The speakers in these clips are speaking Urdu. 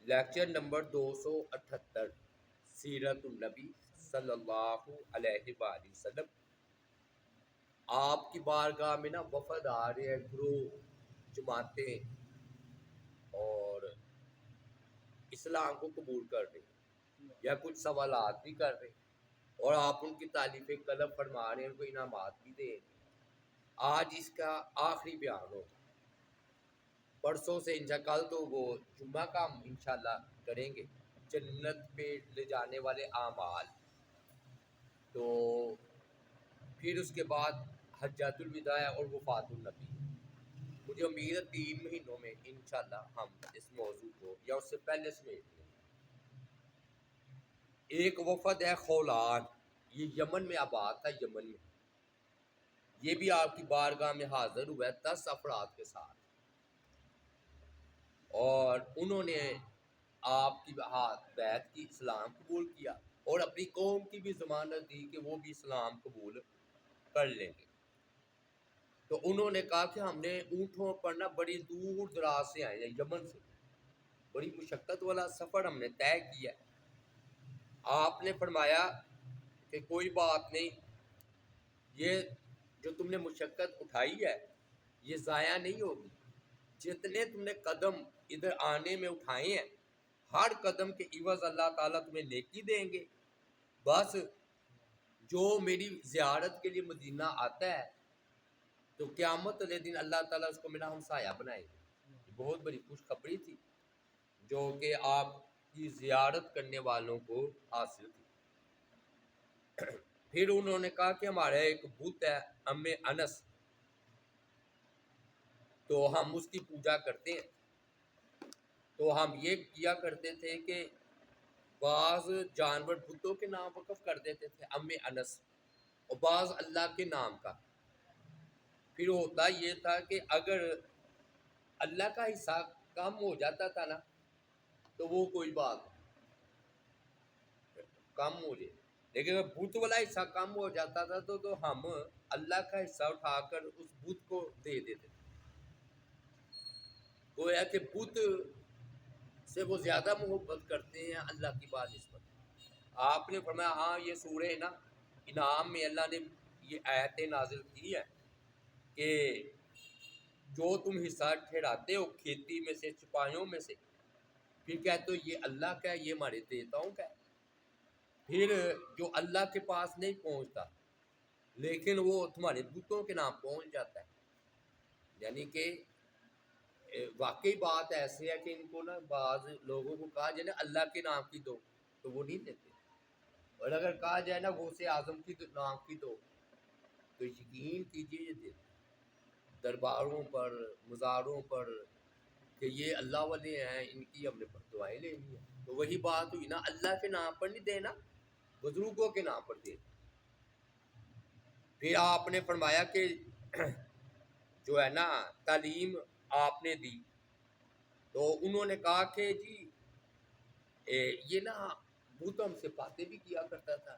لیکچر نمبر 278 سیرت النبی صلی اللہ علیہ وآلہ وسلم۔ آپ کی بارگاہ میں نا وفد آ رہے ہیں، گروہ، جماعتیں، اور اسلام کو قبول کر رہے ہیں یا کچھ سوالات بھی کر رہے ہیں، اور آپ ان کی تعلیف قلم فرما رہے ہیں، ان کو انعامات بھی دے رہے ہیں۔ آج اس کا آخری بیان ہوگا، پرسوں سے انشاء کل تو وہ جمعہ کا ہم انشاءاللہ کریں گے، جنت پہ لے جانے والے اعمال۔ تو پھر اس کے بعد حجۃ الوداع اور وفات النبی۔ مجھے امید ہے 3 مہینوں میں انشاءاللہ ہم اس موضوع کو یا اس سے پہلے سمیٹ لیں۔ ایک وفد ہے خولان، یہ یمن میں آباد تھا، یمن میں۔ یہ بھی آپ کی بارگاہ میں حاضر ہوا ہے 10 افراد کے ساتھ، اور انہوں نے آپ کی ہاتھ بیعت کی، اسلام قبول کیا، اور اپنی قوم کی بھی ضمانت دی کہ وہ بھی اسلام قبول کر لیں گے۔ تو انہوں نے کہا کہ ہم نے اونٹوں پر نا بڑی دور دراز سے آئے ہیں، یمن سے، بڑی مشقت والا سفر ہم نے طے کیا ہے۔ آپ نے فرمایا کہ کوئی بات نہیں، یہ جو تم نے مشقت اٹھائی ہے یہ ضائع نہیں ہوگی۔ جتنے تم نے قدم ادھر آنے میں اٹھائے ہیں، ہر قدم کے عوض اللہ تعالیٰ تمہیں نیکی دیں گے۔ بس جو میری زیارت کے لیے مدینہ آتا ہے تو قیامت والے دن اللہ تعالیٰ اس کو میرا ہمسایہ بنائے گا۔ یہ بہت بڑی خوشخبری تھی جو کہ آپ کی زیارت کرنے والوں کو حاصل تھی۔ پھر انہوں نے کہا کہ ہمارا ایک بت ہے ام انس، تو ہم اس کی پوجا کرتے ہیں۔ تو ہم یہ کیا کرتے تھے کہ بعض جانور بتوں کے نام وقف کر دیتے تھے ام انس، اور بعض اللہ کے نام کا۔ پھر ہوتا یہ تھا کہ اگر اللہ کا حصہ کم ہو جاتا تھا نا تو وہ کوئی بات نہیں، کم ہو جائے، لیکن اگر بت والا حصہ کم ہو جاتا تھا تو ہم اللہ کا حصہ اٹھا کر اس بت کو دے دیتے تھے۔ گویا کہ بت سے وہ زیادہ محبت کرتے ہیں اللہ کی بانسبت۔ آپ نے فرمایا ہاں یہ سورہ نا انعام میں اللہ نے یہ آیتیں نازل کی ہے کہ جو تم حصہ ٹھہراتے ہو کھیتی میں سے، چپایوں میں سے، پھر کہتے ہو یہ اللہ کا ہے، یہ ہمارے دیوتاؤں کا ہے۔ پھر جو اللہ کے پاس نہیں پہنچتا لیکن وہ تمہارے بتوں کے نام پہنچ جاتا ہے، یعنی کہ واقعی بات ایسی ہے کہ ان کو نا بعض لوگوں کو کہا جائے نا اللہ کے نام کی دو تو وہ نہیں دیتے، اور اگر کہا جائے نا غوث اعظم کی نام کی دو تو یقین کیجیے یہ دیتے۔ درباروں پر، مزاروں پر کہ یہ اللہ والے ہیں، ان کی ہم نے دعائیں لینی ہیں، تو وہی بات ہوئی نا، اللہ کے نام پر نہیں دینا، بزرگوں کے نام پر دینا۔ پھر آپ نے فرمایا کہ جو ہے نا تعلیم آپ نے دی، تو انہوں نے کہا کہ جی یہ نا بت ہم سے باتیں بھی کیا کرتا تھا،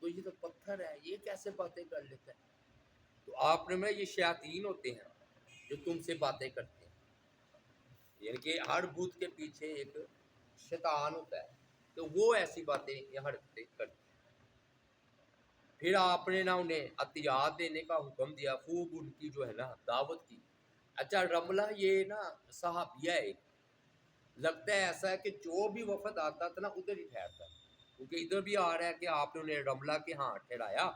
تو یہ تو پتھر ہے، یہ کیسے باتیں کر لیتا ہے؟ تو آپ نے یہ شیاطین ہوتے ہیں جو تم سے باتیں کرتے ہیں، یعنی کہ ہر بت کے پیچھے ایک شیطان ہوتا ہے، تو وہ ایسی باتیں یا حرکتیں کرتے ہیں۔ پھر آپ نے نا انہیں عطیات دینے کا حکم دیا، خوب ان کی جو ہے نا دعوت کی۔ اچھا رملہ یہ نا صحابیہ ہے، لگتا ہے ایسا ہے کہ جو بھی وفد آتا تھا نا ادھر ہی ٹھہرتا، کیونکہ ادھر بھی آ رہا ہے کہ آپ نے انہیں رملہ کے ہاں ٹھہرایا،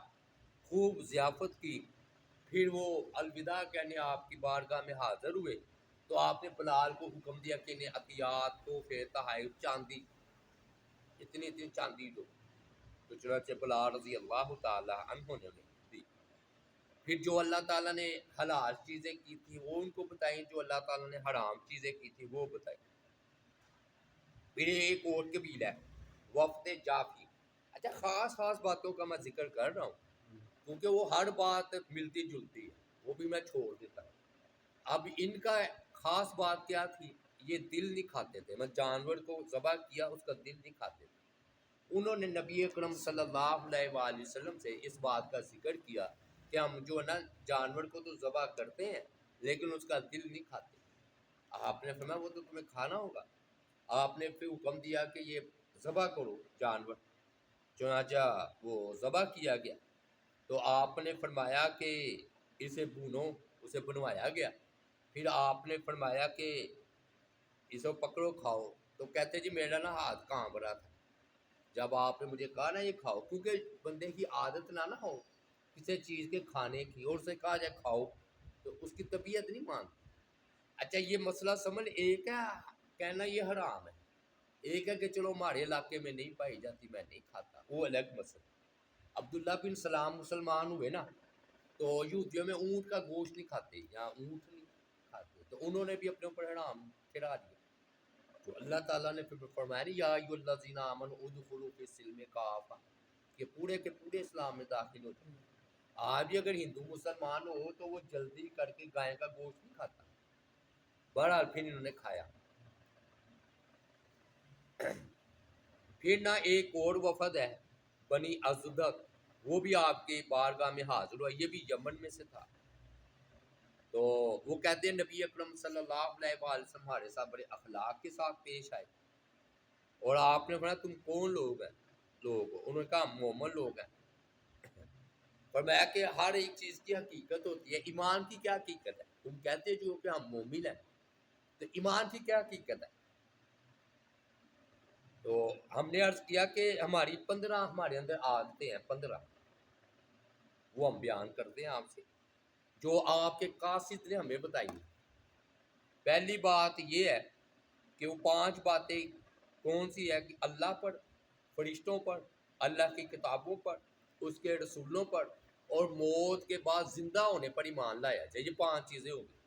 خوب ضیافت کی۔ پھر وہ الوداع کہنے آپ کی بارگاہ میں حاضر ہوئے، تو آپ نے بلال کو حکم دیا کہ انہیں عطیات، تحفے، تحائف، چاندی، اتنی چاندی دو، تو چنانچہ بلال رضی اللہ تعالی عنہ نے دی۔ پھر جو اللہ تعالیٰ نے حلال چیزیں کی تھی وہ ان کو بتائیں، جو اللہ تعالیٰ نے حرام چیزیں کی تھی وہ بتائیں۔ پھر ایک اور قبیلہ ہے وفد جعفی۔ اچھا خاص باتوں کا میں ذکر کر رہا ہوں کیونکہ وہ ہر بات ملتی جلتی ہے، وہ بھی میں چھوڑ دیتا ہوں۔ اب ان کا خاص بات کیا تھی؟ یہ دل نہیں کھاتے تھے، میں جانور کو ذبح کیا اس کا دل نہیں کھاتے تھے۔ انہوں نے نبی اکرم صلی اللہ علیہ وآلہ وسلم سے اس بات کا ذکر کیا کہ ہم جو ہے نا جانور کو تو ذبح کرتے ہیں لیکن اس کا دل نہیں کھاتے۔ آپ نے فرمایا وہ تو تمہیں کھانا ہوگا۔ آپ نے پھر حکم دیا کہ یہ ذبح کرو جانور، چنانچہ وہ ذبح کیا گیا۔ تو آپ نے فرمایا کہ اسے بھونو، اسے بنوایا گیا۔ پھر آپ نے فرمایا کہ اسے پکڑو کھاؤ، تو کہتے جی میرا نا ہاتھ کانپ رہا تھا جب آپ نے مجھے کہا نا یہ کھاؤ، کیونکہ بندے کی عادت نہ ہو کسی چیز کے کھانے کی اور اسے کہا جائے کھاؤ تو اس کی طبیعت نہیں مانتی۔ اچھا یہ مسئلہ سمجھ، ایک ہے کہنا یہ حرام ہے، ایک ہے کہ چلو ہمارے علاقے میں نہیں پائی جاتی میں نہیں کھاتا، وہ الگ مسئلہ۔ عبداللہ بن سلام مسلمان ہوئے نا، تو یہودیوں میں اونٹ کا گوشت نہیں کھاتے یا اونٹ نہیں کھاتے، تو انہوں نے بھی اپنے اوپر حرام ٹھہرا دیا۔ تو اللہ تعالیٰ نے پھر فرمایا نا یا ایھا الذین آمنوا ادخلوا فی السلم کافہ، کہ پورے کے پورے اسلام میں داخل ہو جائے۔ آج بھی اگر ہندو مسلمان ہو تو وہ جلدی کر کے گائے کا گوشت نہیں کھاتا۔ بہرحال پھر انہوں نے کھایا۔ پھر نہ ایک اور وفد ہے بنی ازدق، وہ بھی آپ کے بارگاہ میں حاضر ہوا، یہ بھی یمن میں سے تھا۔ تو وہ کہتے ہیں نبی اکرم صلی اللہ علیہ وآلہ وسلم ہمارے ساتھ بڑے اخلاق کے ساتھ پیش آئے، اور آپ نے فرمایا تم کون لوگ ہیں؟ انہوں نے کہا ہم مومن لوگ ہیں۔ فرمایا کہ ہر ایک چیز کی حقیقت ہوتی ہے، ایمان کی کیا حقیقت ہے؟ تم کہتے جو کہ ہم مومن ہیں، تو ایمان کی کیا حقیقت ہے؟ تو ہم نے عرض کیا کہ ہماری 15 ہمارے اندر عادتیں ہیں، 15 وہ ہم بیان کرتے ہیں آپ سے، جو آپ کے قاصد نے ہمیں بتائی۔ پہلی بات یہ ہے کہ وہ 5 باتیں کون سی ہے کہ اللہ پر، فرشتوں پر، اللہ کی کتابوں پر، اس کے رسولوں پر، اور موت کے بعد زندہ ہونے پر ایمان لایا جائے۔ یہ 5 چیزیں ہوگی: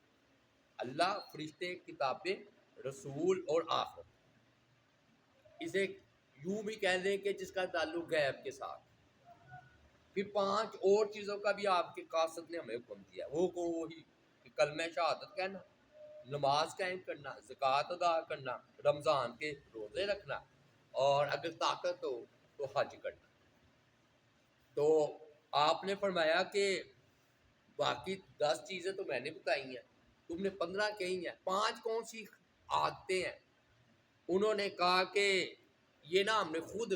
اللہ، فرشتے، کتابیں، رسول اور آخرت۔ اسے یوں بھی کہہ دیں کہ جس کا تعلق غیب کے ساتھ۔ پھر 5 اور چیزوں کا بھی آپ کے قاصد نے ہمیں حکم دیا، وہ وہی کہ کلمہ شہادت کہنا، نماز قائم کرنا، زکوٰۃ ادا کرنا، رمضان کے روزے رکھنا، اور اگر طاقت ہو تو حج کرنا۔ تو آپ نے فرمایا کہ باقی 10 چیزیں تو میں نے بتائی ہیں، تم نے 15 کہی ہیں، 5 کون سی عادتیں ہیں؟ انہوں نے کہا کہ یہ نا ہم نے خود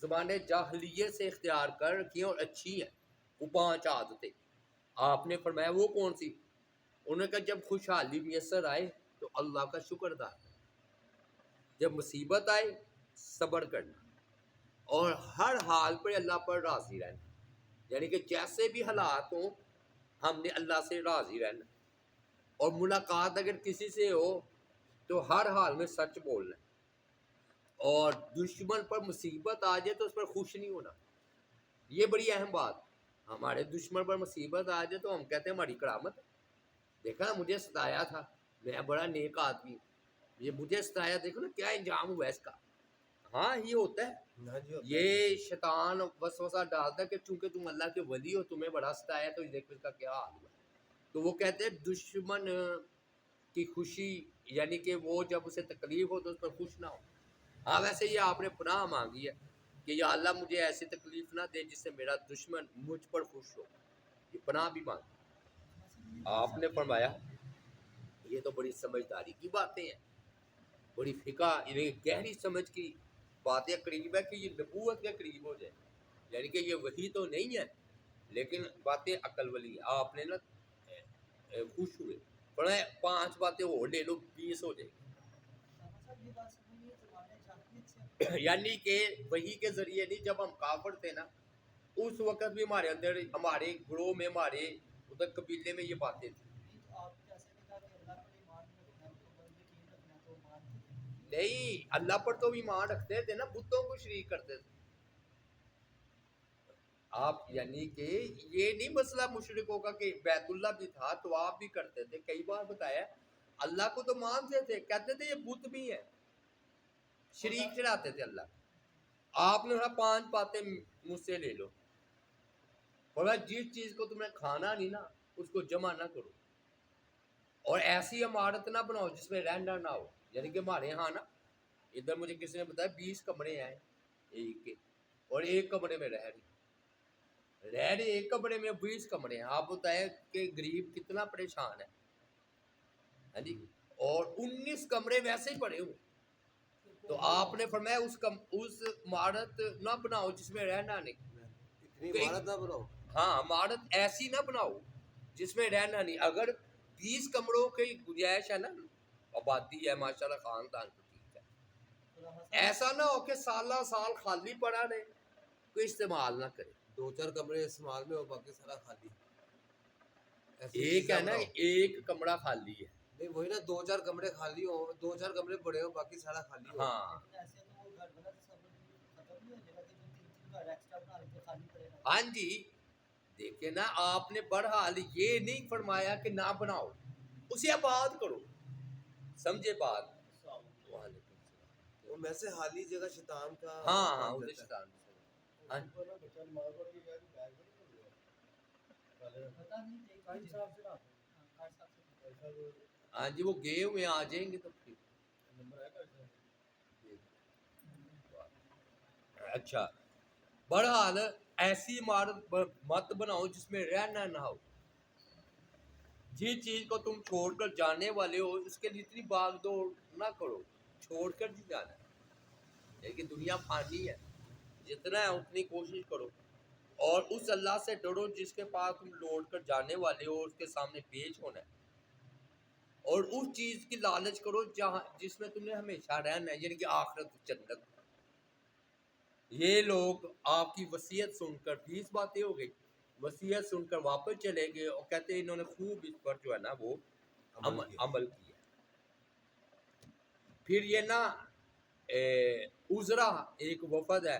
زمانے جاہلیت سے اختیار کر رکھی ہیں اور اچھی ہیں، وہ 5 عادتیں۔ آپ نے فرمایا وہ کون سی؟ انہوں نے کہا جب خوشحالی میسر آئے تو اللہ کا شکر ادا کرنا، جب مصیبت آئے صبر کرنا، اور ہر حال پر اللہ پر راضی رہنا، یعنی کہ جیسے بھی حالات ہوں ہم نے اللہ سے راضی رہنا، اور ملاقات اگر کسی سے ہو تو ہر حال میں سچ بولنا، اور دشمن پر مصیبت آ جائے تو اس پر خوش نہیں ہونا۔ یہ بڑی اہم بات، ہمارے دشمن پر مصیبت آ جائے تو ہم کہتے ہیں ہماری کرامت ہے، دیکھا نا مجھے ستایا تھا، میں بڑا نیک آدمی، یہ مجھے ستایا، دیکھو نا کیا انجام ہوا اس کا۔ ہاں یہ ہوتا ہے، یہ شیطان وسوسہ ڈالتا ہے کہ چونکہ تم اللہ کے ولی ہو تمہیں بڑا ستایا تو دیکھو اس کا کیا حال ہوا۔ تو وہ کہتے ہیں دشمن کی خوشی، یعنی کہ وہ جب اسے تکلیف ہو تو اس پر خوش نہ ہو۔ ہاں ویسے یہ آپ نے پناہ مانگی ہے کہ یا اللہ مجھے ایسی تکلیف نہ دے جس سے میرا دشمن مجھ پر خوش ہو، یہ پناہ بھی مانگی۔ آپ نے فرمایا یہ تو بڑی سمجھداری کی باتیں ہیں، بڑی فقہ، یعنی گہری سمجھ کی باتیں، قریب ہے کہ یہ نبوت کے قریب ہو جائے، یعنی کہ یہ وحی تو نہیں ہے لیکن باتیں عقل والی ہیں۔ آپ نے نا خوش ہوئے، پڑھا 5 باتیں اور لے لو 20 ہو جائے گی۔ یعنی کہ وحی کے ذریعے نہیں، جب ہم کافر تھے نا اس وقت بھی ہمارے اندر، ہمارے گروہ میں، ہمارے ادھر قبیلے میں یہ باتیں تھیں۔ نہیں، اللہ پر تو ایمان رکھتے تھے نا، بتوں کو شریک کرتے تھے آپ، یعنی کہ یہ نہیں مسئلہ مشرکوں کا کہ بیت اللہ بھی تھا تو آپ بھی کرتے تھے، کئی بار بتایا اللہ کو تو مانتے تھے، کہتے تھے یہ بت بھی ہیں، شریک چڑھاتے تھے اللہ۔ آپ نے 5 باتیں مجھ سے لے لو، اور جس چیز کو تم نے کھانا نہیں نا اس کو جمع نہ کرو، اور ایسی عمارت نہ بناؤ جس میں رہنا نہ ہو، یعنی کہ ہمارے یہاں نا ادھر مجھے کسی نے بتایا 20 کمرے ہیں ایک کے، اور ایک کمرے میں رہ رہے ایک کمرے میں 20 کمرے ہیں، آپ بتائیں کہ غریب کتنا پریشان ہے، ہاں جی، اور 19 کمرے ویسے ہی پڑے ہوئے، تو آپ نے فرمایا اس عمارت نہ بناؤ جس میں رہنا نہیں. اتنی عمارت نہ بناؤ. ہاں عمارت ایسی نہ بناؤ جس میں رہنا نہیں. اگر 20 کمروں کی گنجائش ہے نا, آبادی ہے ماشاءاللہ خاندان تو ٹھیک ہے, ایسا نہ ہو کہ سالہ سال خالی پڑا رہے, کوئی استعمال نہ کرے. 2-4 کمرے استعمال میں ہو, باقی سارا خالی. ایک ہے نا, ایک کمرہ خالی ہے. نہیں وہی نا, 2-4 کمرے خالی ہو, 2-4 کمرے پڑے ہو, باقی سارا خالی ہو. ہاں ہاں جی, دیکھیں نا آپ نے بہرحال یہ نہیں فرمایا کہ نہ بناؤ, اسے آباد کرو. سمجھے بات؟ وعلیکم السلام. وہ میں سے خالی جگہ شیطان کا ہاں ہاں بن ادھر جاتا ہے. شیطان. ہاں جی وہ گئے ہوئے آ جائیں گے تو پھر. اچھا بہرحال ایسی عمارت مت بناؤ جس میں رہنا نہ ہو. جس چیز کو تم چھوڑ کر جانے والے ہو اس کے لیے اتنی بھاگ دوڑ نہ کرو, چھوڑ کر نہیں جانا. لیکن دنیا فانی ہے, جتنا ہے اتنی کوشش کرو, اور اس اللہ سے ڈرو جس کے پاس تم لوٹ کر جانے والے ہو, اس کے سامنے پیش ہونا ہے. اور اس چیز کی لالچ کرو جس میں تم نے ہمیشہ رہنا ہے, یعنی کہ آخرت جنت. یہ لوگ آپ کی وصیت سن کر 20 باتیں ہو گئی, وصیت سن کر واپس چلے گئے اور کہتے ہیں انہوں نے خوب اس پر جو ہے نا وہ عمل کیا. پھر یہ نا عذرا ایک وفد ہے,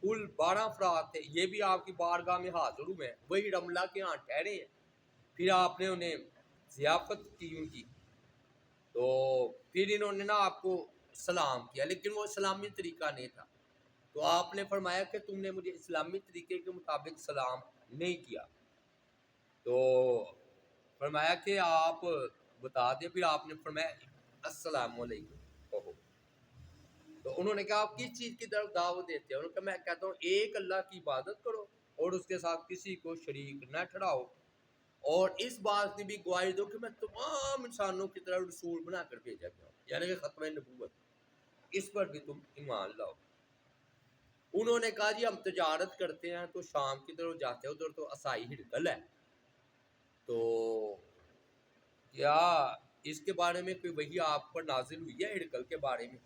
کل 12 افراد تھے, یہ بھی آپ کی بارگاہ میں حاضر ہوئے ہیں, وہی رملہ کے ہاں ٹھہرے ہیں. پھر آپ نے انہیں ضیافت کی ان کی, تو پھر انہوں نے نا آپ کو سلام کیا, لیکن وہ اسلامی طریقہ نہیں تھا. تو آپ نے فرمایا کہ تم نے مجھے اسلامی طریقے کے مطابق سلام نہیں کیا. تو فرمایا کہ آپ بتا دیں. پھر آپ نے فرمایا السلام علیکم کہو. تو انہوں نے کہا آپ کس چیز کی طرف دعوت دیتے ہیں؟ انہوں نے کہا میں کہتا ہوں ایک اللہ کی عبادت کرو اور اس کے ساتھ کسی کو شریک نہ ٹھہراؤ, اور اس بات کی بھی گواہی دو کہ میں تمام انسانوں کی طرف رسول بنا کر بھیجا گیا ہوں, یعنی کہ ختم نبوت, اس پر بھی تم ایمان لاؤ. انہوں نے کہا جی ہم تجارت کرتے ہیں تو شام کی طرف جاتے ہیں, ادھر تو عصائی ہڑکل ہے, تو کیا اس کے بارے میں کوئی وحی آپ پر نازل ہوئی ہے ہڑکل کے بارے میں؟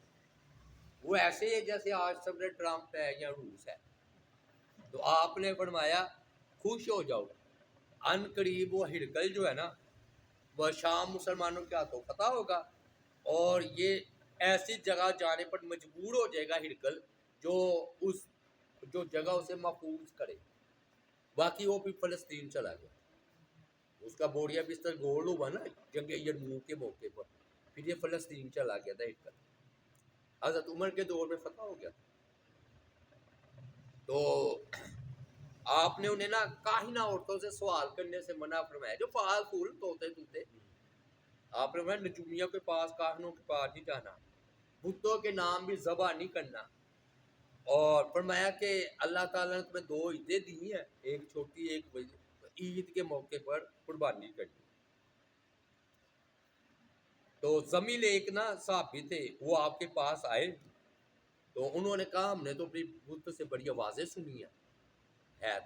وہ ایسے ہے جیسے آج صدر ٹرمپ ہے یا روس ہے. تو آپ نے فرمایا خوش ہو جاؤ, ان قریب وہ ہڑکل جو ہے نا وہ شام مسلمانوں کے ہاتھوں فتح ہوگا, اور یہ ایسی جگہ جانے پر مجبور ہو جائے گا ہڑکل جو جگہ اسے محفوظ کرے. باقی وہ بھی فلسطین چلا گیا, اس کا بوریا بستر گول ہوا نا جنگ یرموک کے موقع پر, پھر یہ فلسطین چلا گیا تھا ہڑکل, حضرت عمر کے دور میں فتح ہو گیا. تو آپ نے انہیں نا کاہنہ عورتوں سے سوال کرنے سے منع فرمایا, جو فعال پھول توتے توتے. آپ نے فرمایا نجومیوں کے پاس, کاہنوں کے پاس نہیں جانا, بتوں کے نام بھی ذبح نہیں کرنا, اور فرمایا کہ اللہ تعالیٰ نے تمہیں 2 عیدیں دی ہیں, ایک چھوٹی ایک بڑی, عید کے موقع پر قربانی کرنی. تو زمیل ایک نا صحابی تھے, وہ آپ کے پاس آئے, تو انہوں نے کہا ہم نے تو اپنی بت سے بڑی آوازیں سنی ہے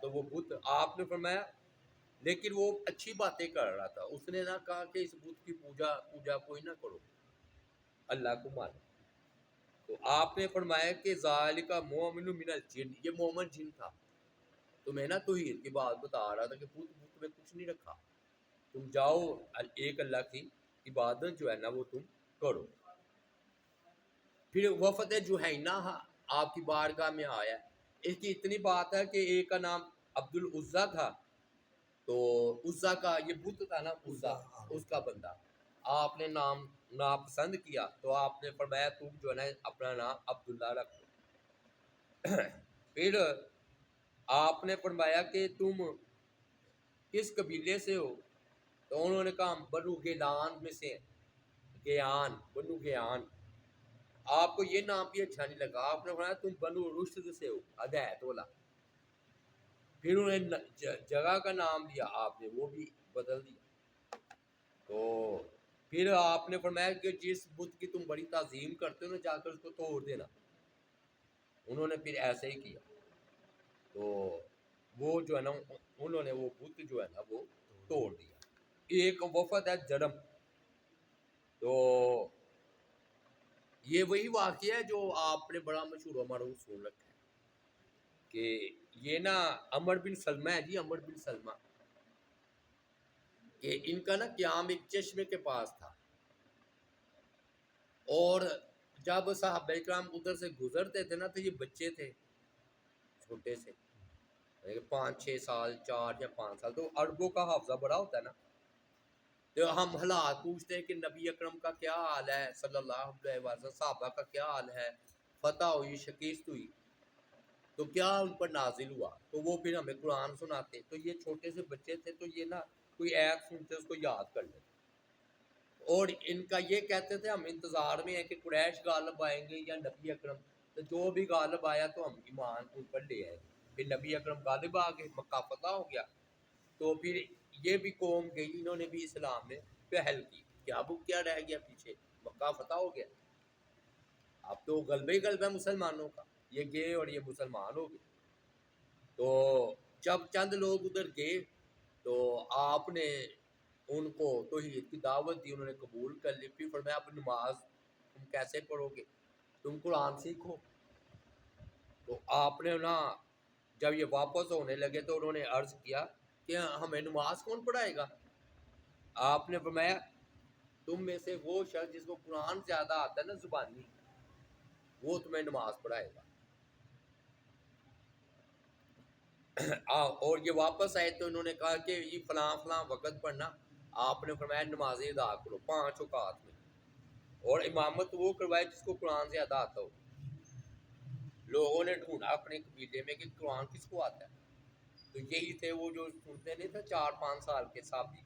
تو وہ بت. آپ نے فرمایا لیکن وہ اچھی باتیں کر رہا تھا, اس نے نہ کہا کہ اس بت کی پوجا کوئی نہ کرو, اللہ کو مانو. تو آپ نے فرمایا کہ ذالک مومن من الجن, یہ مومن جن تھا. تو میں نا توحید کی بات بتا رہا تھا کہ بت میں کچھ نہیں رکھا, تم جاؤ ایک اللہ کی عبادت جو ہے نا وہ تم کرو. پھر وفد جوہینہ آپ کی بارگاہ میں آیا, اس کی اتنی بات ہے کہ ایک کا نام عبد العزیٰ تھا, تو عزا کا یہ بت تھا نا عزا, اس کا بندہ. آپ نے نام ناپسند کیا, تو آپ نے فرمایا تم جو ہے نا اپنا نام عبداللہ رکھ دو. پھر آپ نے فرمایا کہ تم کس قبیلے سے ہو؟ تو انہوں نے کہا ہم بنو گیلان میں سے, گیان, بنو گیان. آپ کو یہ نام بھی اچھا نہیں لگا, آپ نے فرمایا تم بنو رشد سے ہو, ہدایت والا. پھر انہیں جگہ کا نام دیا, آپ نے وہ بھی بدل دیا. تو پھر آپ نے فرمایا کہ جس بت کی تم بڑی تعظیم کرتے ہو نا جا کر اس کو توڑ دینا. انہوں نے پھر ایسے ہی کیا. تو وہ جو ہے نا انہوں نے وہ بت جو ہے نا وہ توڑ دیا. ایک وفد ہے جرم. تو یہ وہی واقعہ ہے جو آپ نے بڑا مشہور و معروف سن رکھا ہے کہ یہ نا عمر بن سلمہ ہے جی, عمر بن سلمہ, کہ ان کا نا قیام ایک چشمے کے پاس تھا. اور جب صحابہ کرام ادھر سے گزرتے تھے نا تو یہ بچے تھے چھوٹے سے, 5-6 سال, 4 یا 5 سال, تو عربوں کا حافظہ بڑا ہوتا ہے نا. تو ہم حالات پوچھتے ہیں کہ نبی اکرم کا کیا حال ہے صلی اللہ علیہ وسلم, صحابہ کا کیا حال ہے, فتح ہوئی, شکست ہوئی, تو کیا ان پر نازل ہوا, تو وہ پھر ہمیں قرآن سناتے. تو یہ چھوٹے سے بچے تھے تو یہ نا کوئی ایپ سنتے اس کو یاد کر لیتے. اور ان کا یہ کہتے تھے ہم انتظار میں ہیں کہ قریش غالب آئیں گے یا نبی اکرم, تو جو بھی غالب آیا تو ہم ایمان ان پر لے آئے. پھر نبی اکرم غالب آ گئے, مکہ فتح ہو گیا. تو پھر یہ بھی قوم گئی, انہوں نے بھی اسلام میں پہل کی. کیا رہ گیا پیچھے, مکہ فتح ہو گیا. اب تو غلبہ ہی غلبہ مسلمانوں کا, یہ گئے اور یہ مسلمان ہو گئے. تو جب چند لوگ ادھر گئے تو آپ نے ان کو توحید کی دعوت دی, انہوں نے قبول کر لی. پھر فرمایا اب نماز تم کیسے پڑھو گے, تم قرآن سیکھو. تو آپ نے نا جب یہ واپس ہونے لگے تو انہوں نے عرض کیا کہ ہمیں نماز کون پڑھائے گا. آپ نے فرمایا تم میں سے وہ شخص جس کو قرآن زیادہ آتا ہے نا زبانی, وہ تمہیں نماز پڑھائے گا. اور یہ واپس آئے تو انہوں نے کہا کہ یہ فلاں فلاں وقت پڑھنا. آپ نے فرمایا نمازیں ادا کرو 5 اوقات میں, اور امامت وہ کروائے جس کو قرآن سے ادا آتا ہو. لوگوں نے ڈھونڈا اپنے قبیلے میں کہ قرآن کس کو آتا ہے, تو یہی تھے وہ جو سنتے نہیں تھے 4-5 سال کے صحابی.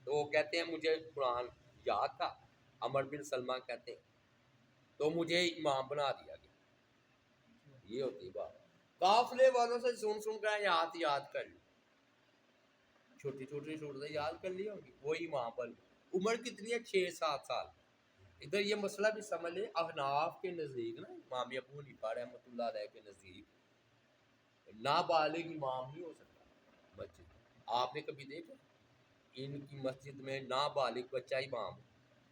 تو وہ کہتے ہیں مجھے قرآن یاد تھا, عمر بن سلمہ کہتے ہیں, تو مجھے امام بنا دیا گیا. یہ ہوتی بات. قافلے والوں سے سن کر یاد کر لی, چھوٹی چھوٹی صورتیں یاد کر لی ہوگی, وہی امام بن. عمر کتنی ہے, 6-7 سال. ادھر یہ مسئلہ بھی سمجھ لیں, احناف کے نزدیک نا, امام ابو حنیفہ رحمۃ اللہ علیہ کے نزدیک نابالغ امام نہیں ہو سکتا مسجد. آپ نے کبھی دیکھا ان کی مسجد میں نابالغ بچہ امام؟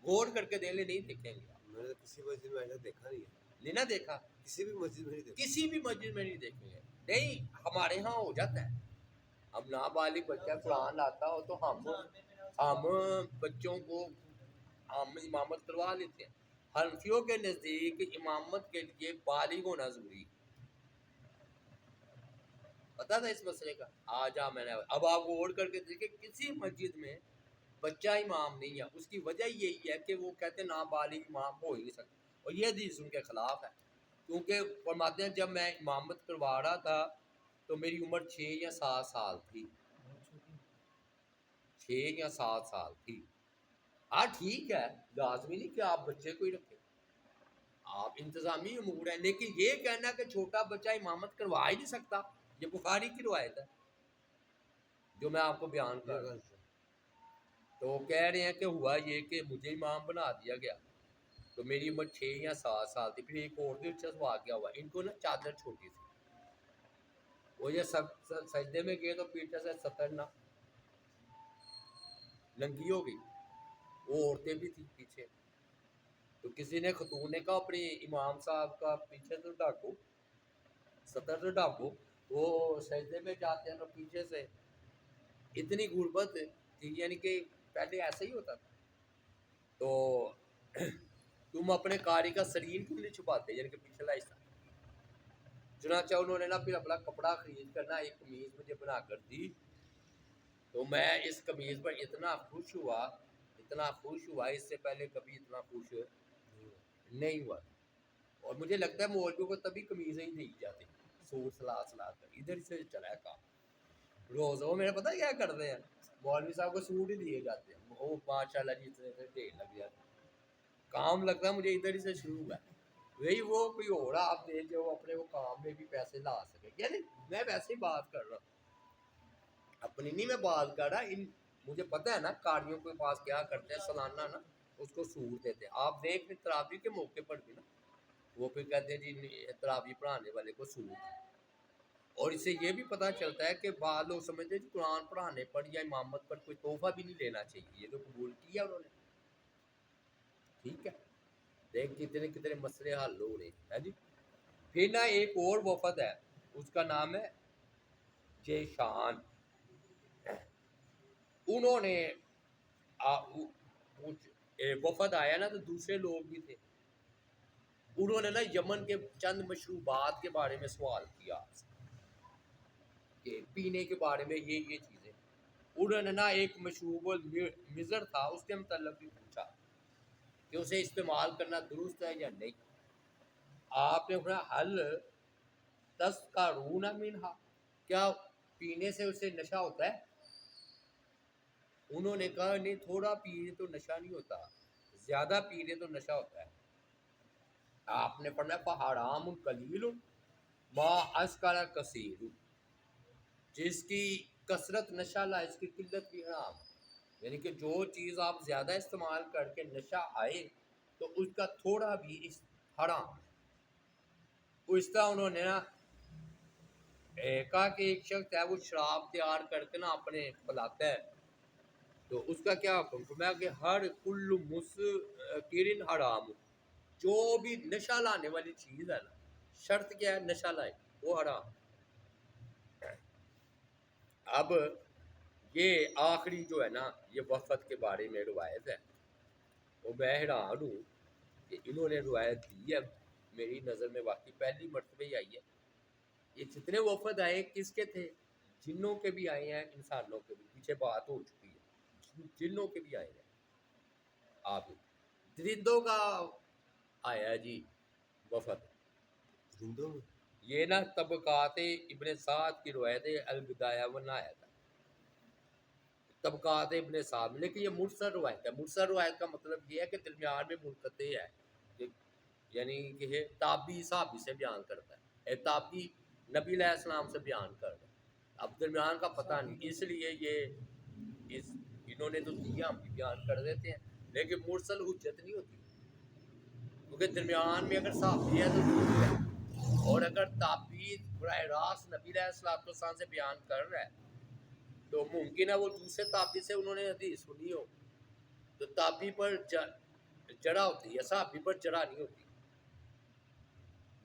غور کر کے دیکھ لیں, نہیں دیکھیں گے. میں نے کسی مسجد میں ایسا دیکھا نہیں ہے, نہیں نہ دیکھا, کسی بھی مسجد میں نہیں دیکھا. کسی بھی مسجد میں نہیں دیکھیں گے. نہیں, ہمارے ہاں ہو جاتا ہے. اب نابالغ بچہ قرآن آتا ہو تو ہم بچوں کو ہم امامت کروا لیتے ہیں. حنفیوں کے نزدیک امامت کے لیے بالغ ہونا ضروری. پتا تھا اس مسئلے کا؟ آج میں نے اب آپ غور کر کے دیکھیں, کسی مسجد میں بچہ امام نہیں ہے. اس کی وجہ یہی ہے کہ وہ کہتے ہیں نابالغ امام ہو ہی نہیں سکتا, اور یہ حدیث ان کے خلاف ہے. کیونکہ فرماتے ہیں جب میں امامت کروا رہا تھا تو میری عمر 6 یا 7 سال تھی. 6 یا 7 سال تھی. ہاں ٹھیک ہے, لازمی نہیں کہ آپ بچے کو ہی رکھیں, آپ انتظامی امور ہیں. لیکن یہ کہنا کہ چھوٹا بچہ امامت کروا ہی نہیں سکتا, یہ بخاری کی روایت ہے جو میں آپ کو بیان کر رہا ہوں. تو کہہ رہے ہیں کہ ہوا یہ کہ مجھے امام بنا دیا گیا تو میری عمر 6 یا 7 سال تھی. پھر ایک اور دلچسپ واقعہ ہوا, ان کو نا چادر چھوٹی تھی, وہ یہ سجدے میں گئے تو پیچھے سے سطر نہ ننگی ہو گئی, وہ عورتیں بھی تھی پیچھے. تو کسی نے خاتون نے کہا اپنے امام صاحب کا پیچھے تو ڈھانکو, سطر تو ڈھانکو. وہ سجدے میں جاتے ہیں تو پیچھے سے اتنی غربت تھی, یعنی کہ پہلے ایسا ہی ہوتا تھا. تو تم اپنے قاری کا سرین کیوں نہیں چھپاتے, یعنی کہ پچھلا حصہ. چنانچہ انہوں نے نا پھر اپنا کپڑا خرید کر نا ایک قمیض مجھے بنا کر دی. تو میں اس قمیض پر اتنا خوش ہوا, اس سے پہلے کبھی اتنا خوش نہیں ہوا. اور مجھے لگتا ہے مولویوں کو تبھی قمیضیں ہی دی جاتی, سوٹ سلا کر. ادھر سے چلا ہے کام. روزوں میں پتہ کیا کرتے ہیں, مولوی صاحب کو سوٹ ہی دیے جاتے ہیں, وہ ماشاء اللہ جی اتنے سے ڈھیر لگ جاتے ہیں. کام لگتا ہے مجھے ادھر ہی سے شروع ہوا ہے. وہی وہ کوئی ہو رہا آپ دے جو اپنے وہ کام میں بھی پیسے لا سکے. یعنی میں ویسے ہی بات کر رہا ہوں, اپنی نہیں میں بات کر رہا. مجھے پتہ ہے نا قاریوں کے پاس کیا کرتے ہیں سالانہ نا اس کو سور دیتے ہیں. آپ دیکھ لیں تراویح کے موقع پر بھی نا وہ پھر کہتے ہیں جی تراویح پڑھانے والے کو سور. اور اس سے یہ بھی پتہ چلتا ہے کہ بعض لوگ سمجھتے ہیں کہ قرآن پڑھانے پر یا امامت پر کوئی تحفہ بھی نہیں لینا چاہیے. یہ تو قبول کیا انہوں نے. ٹھیک ہے, دیکھ کتنے کتنے مسئلے حل ہو رہے ہیں جی. پھر نا ایک اور وفد ہے, اس کا نام ہے جیشان. انہوں نے وفد آیا نا تو دوسرے لوگ بھی تھے. انہوں نے نا یمن کے چند مشروبات کے بارے میں سوال کیا کہ پینے کے بارے میں یہ چیزیں. انہوں نے نا ایک مشروب مزر تھا, اس کے متعلق بھی پوچھا کہ اسے استعمال کرنا درست ہے یا نہیں. آپ نے اپنا حل تسکارون منہا, کیا پینے سے اسے نشہ ہوتا ہے؟ انہوں نے کہا نہیں, تھوڑا پینے تو نشہ نہیں ہوتا, زیادہ پینے تو نشہ ہوتا ہے. آپ نے پڑھنا فحرام قلیل ما اسکر کثیر, جس کی کثرت نشہ لائے اس کی قلت بھی حرام. یعنی کہ جو چیز آپ زیادہ استعمال کر کے نشہ آئے تو اس کا تھوڑا بھی حرام. اس طرح انہوں نے نا کہا کہ ایک شخص ہے وہ شراب تیار کر کے نا اپنے پلاتا ہے, تو اس کا کیا حکم فرمایا کہ ہر کل مسکرن حرام, جو بھی نشہ لانے والی چیز ہے نا, شرط کیا ہے نشہ لائے, وہ حرام. اب یہ آخری جو ہے نا یہ وفد کے بارے میں روایت ہے, وہ میں حیران ہوں کہ انہوں نے روایت دی ہے. میری نظر میں واقعی پہلی مرتبہ ہی آئی ہے. یہ جتنے وفد آئے کس کے تھے؟ جنوں کے بھی آئے ہیں, انسانوں کے بھی. پیچھے بات ہو چکی ہے, جنوں کے بھی آئے ہیں. آپ درندوں کا آیا جی وفد. زندوں میں یہ نا طبقات ابن سعد کی روایت البدایہ و نہایہ تھا, طبقات ابن سعد میں. لیکن یہ مرسل روایت ہے. مرسل روایت کا مطلب یہ ہے کہ درمیان میں منقطع ہے, یعنی کہ تابعی صحابی سے بیان کرتا ہے, تابعی نبی علیہ السلام سے بیان کر رہا ہے. اب درمیان کا پتہ نہیں, اس لیے یہ انہوں نے تو دیا, ہم بھی بیان کر دیتے ہیں. لیکن مرسل حجت نہیں ہوتی, کیونکہ درمیان میں اگر صحابی ہے تو ضرور ہے, اور اگر تابعی براہ راست نبی علیہ السلام سے بیان کر رہا ہے تو ممکن ہے وہ دوسرے تابعی سے انہوں نے حدیث سنی ہو, تو تابعی پر جڑا ہوتی ہے, صحابی پر جڑا نہیں ہوتی.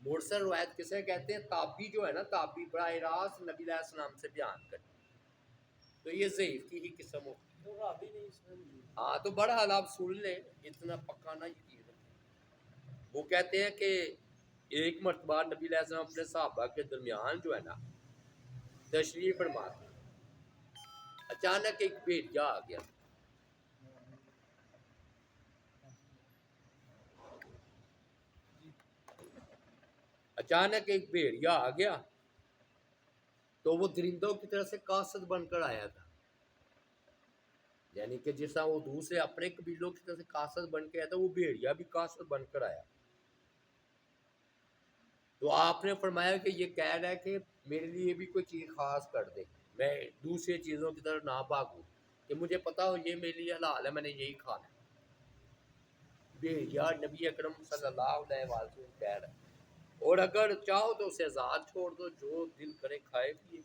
مرسل روایت کسے کہتے ہیں؟ تابعی جو ہے نا, تابعی براہ راست نبی علیہ السلام سے بیان کرتے, تو یہ ضعیف کی ہی قسم ہوتی ہے. ہاں تو بہرحال آپ سن لیں, اتنا پکا نہ یقین رکھیں. وہ کہتے ہیں کہ ایک مرتبہ نبی علیہ السلام اپنے صحابہ کے درمیان جو ہے نا تشریف فرما تھے, اچانک ایک بھیڑیا آ گیا. اچانک ایک بھیڑیا آ گیا تو وہ درندوں کی طرح سے قاصد بن کر آیا تھا. یعنی کہ جس طرح وہ دوسرے اپنے قبیلوں کی طرح سے قاصد بن کے آیا تھا, وہ بھیڑیا بھی قاصد بن کر آیا. تو آپ نے فرمایا کہ یہ کہہ رہا ہے کہ میرے لیے بھی کوئی چیز خاص کر دے, میں دوسری چیزوں کی طرف نہ بھاگوں, کہ مجھے پتا ہو یہ میرے لیے حلال ہے, میں نے یہی کھانا ہے. بھیڑیا نبی اکرم صلی اللہ علیہ وسلم کہہ رہا ہے, اور اگر چاہو تو اسے آزاد چھوڑ دو, جو دل کرے کھائے پیے.